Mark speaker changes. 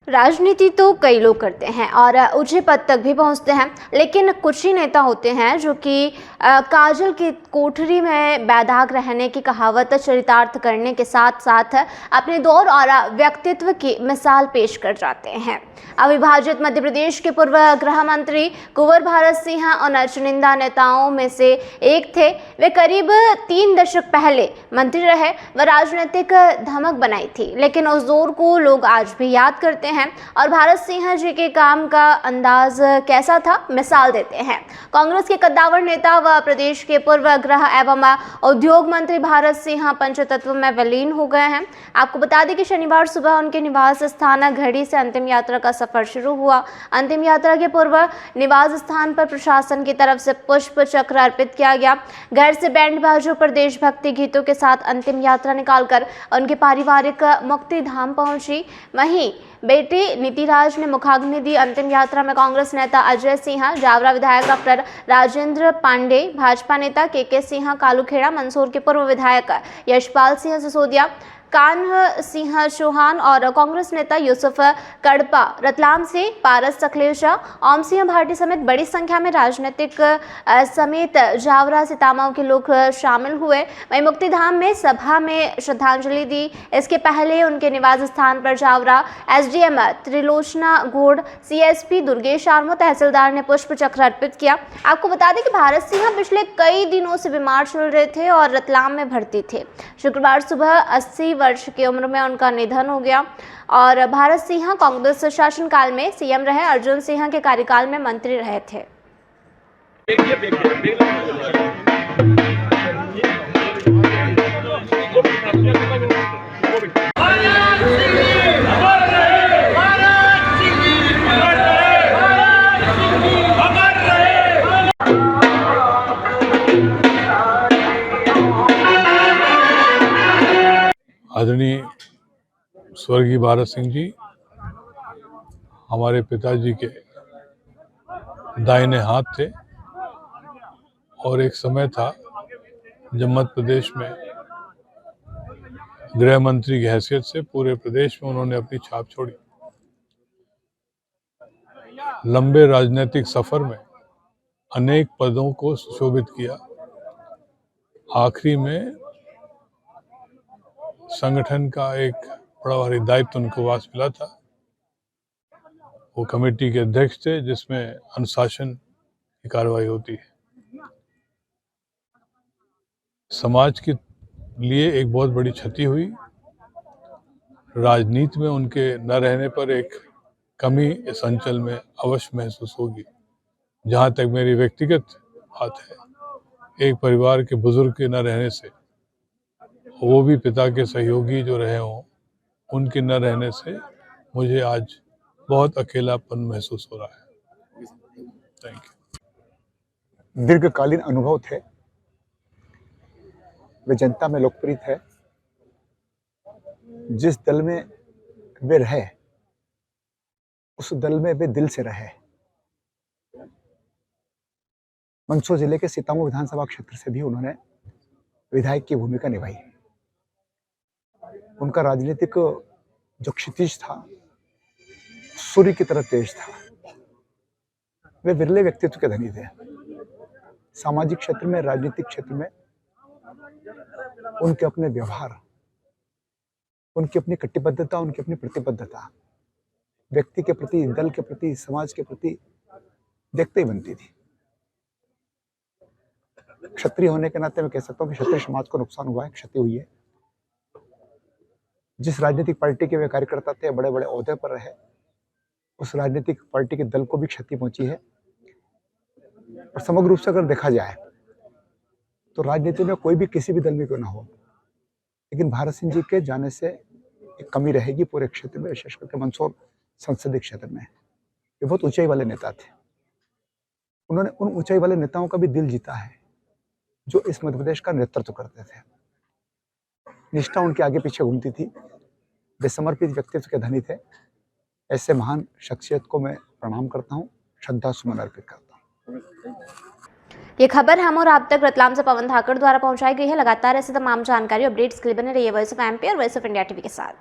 Speaker 1: राजनीति तो कई लोग करते हैं और ऊंचे पद तक भी पहुंचते हैं, लेकिन कुछ ही नेता होते हैं जो कि काजल की कोठरी में बेदाग रहने की कहावत चरितार्थ करने के साथ साथ अपने दौर और व्यक्तित्व की मिसाल पेश कर जाते हैं। अविभाजित मध्य प्रदेश के पूर्व गृह मंत्री कुंवर भारत सिंह उन चुनिंदा नेताओं में से एक थे। वे करीब 3 दशक पहले मंत्री रहे व राजनीतिक धमक बनाई थी, लेकिन उस दौर को लोग आज भी याद करते हैं और भारत सिंह जी के काम का अंदाज कैसा था मिसाल देते हैं। कांग्रेस के कद्दावर नेता व प्रदेश के पूर्व गृह एवं उद्योग मंत्री भारत सिंह पंचतत्व में विलीन हो गए हैं। आपको बता दें कि शनिवार सुबह उनके निवास स्थान घड़ी से अंतिम यात्रा का सफर शुरू हुआ। अंतिम यात्रा के पूर्व निवास स्थान पर प्रशासन की तरफ से पुष्प चक्र अर्पित किया गया। घर से बैंड बाजों पर देशभक्ति गीतों के साथ अंतिम यात्रा निकालकर उनके पारिवारिक मुक्ति धाम पहुंची। वहीं बेटी नीतिराज ने मुखाग्नि दी। अंतिम यात्रा में कांग्रेस नेता अजय सिंह, जावरा विधायक डॉक्टर राजेंद्र पांडे, भाजपा नेता के सिंह कालूखेड़ा, मंदसौर के पूर्व विधायक यशपाल सिंह सिसोदिया, कान्ह सिंह चौहान और कांग्रेस नेता यूसुफ कड़पा, रतलाम से पारस सखलेचा, ओम सिंह भाटी समेत बड़ी संख्या में राजनीतिक समेत जावरा से तमाम के लोग शामिल हुए। वहीं मुक्तिधाम में सभा में श्रद्धांजलि दी। इसके पहले उनके निवास स्थान पर जावरा एसडीएम त्रिलोचना घोड़, सीएसपी दुर्गेश आर्मो, तहसीलदार ने पुष्प चक्र अर्पित किया। आपको बता दें कि भारत सिंह पिछले कई दिनों से बीमार चल रहे थे और रतलाम में भर्ती थे। शुक्रवार सुबह 80 वर्ष की उम्र में उनका निधन हो गया। और भारत सिंह कांग्रेस शासनकाल में सीएम रहे, अर्जुन सिंह के कार्यकाल में मंत्री रहे थे।
Speaker 2: आदरणीय स्वर्गीय भारत सिंह जी हमारे पिताजी के दाहिने हाथ थे और एक समय था जब मध्य प्रदेश में गृह मंत्री की हैसियत से पूरे प्रदेश में उन्होंने अपनी छाप छोड़ी। लंबे राजनीतिक सफर में अनेक पदों को सुशोभित किया। आखिरी में संगठन का एक बड़ा भारी दायित्व उनको वास मिला था। वो कमेटी के अध्यक्ष थे जिसमें अनुशासन की कार्रवाई होती है। समाज के लिए एक बहुत बड़ी क्षति हुई। राजनीति में उनके न रहने पर एक कमी इस अंचल में अवश्य महसूस होगी। जहाँ तक मेरी व्यक्तिगत बात है, एक परिवार के बुजुर्ग के न रहने से, वो भी पिता के सहयोगी जो रहे हों, उनके न रहने से मुझे आज बहुत अकेलापन महसूस हो रहा है। Thank you.
Speaker 3: दीर्घकालीन अनुभव थे, वे जनता में लोकप्रिय थे। जिस दल में वे रहे उस दल में वे दिल से रहे। मंदसौर जिले के सीतामऊ विधानसभा क्षेत्र से भी उन्होंने विधायक की भूमिका निभाई। उनका राजनीतिक जो क्षितिज था सूर्य की तरह तेज था। वे विरले व्यक्तित्व के धनी थे। सामाजिक क्षेत्र में, राजनीतिक क्षेत्र में उनके अपने व्यवहार, उनकी अपनी कटिबद्धता, उनकी अपनी प्रतिबद्धता व्यक्ति के प्रति, दल के प्रति, समाज के प्रति देखते ही बनती थी। क्षत्रिय होने के नाते मैं कह सकता हूँ कि क्षत्रिय समाज को नुकसान हुआ है, क्षति हुई है। जिस राजनीतिक पार्टी के वे कार्यकर्ता थे, बड़े बड़े ओहदे पर रहे, उस राजनीतिक पार्टी के दल को भी क्षति पहुंची है। और समग्र रूप से अगर देखा जाए तो राजनीति में कोई भी किसी भी दल में क्यों ना हो, लेकिन भारत सिंह जी के जाने से एक कमी रहेगी पूरे क्षेत्र में, विशेष करके मंदसौर संसदीय क्षेत्र में। वे बहुत ऊंचाई वाले नेता थे। उन्होंने उन ऊंचाई वाले नेताओं का भी दिल जीता है जो इस मध्य प्रदेश का नेतृत्व करते थे। निष्ठा उनके आगे पीछे घूमती थी। वे समर्पित व्यक्तित्व के धनी थे। ऐसे महान शख्सियत को मैं प्रणाम करता हूँ, श्रद्धा सुमन अर्पित करता हूँ।
Speaker 1: ये खबर हम और आप तक रतलाम से पवन धाकड़ द्वारा पहुंचाई गई है। लगातार ऐसे तमाम जानकारी अपडेट्स के लिए बने रहिए वॉइस ऑफ एमपी और वॉइस ऑफ इंडिया टीवी के साथ।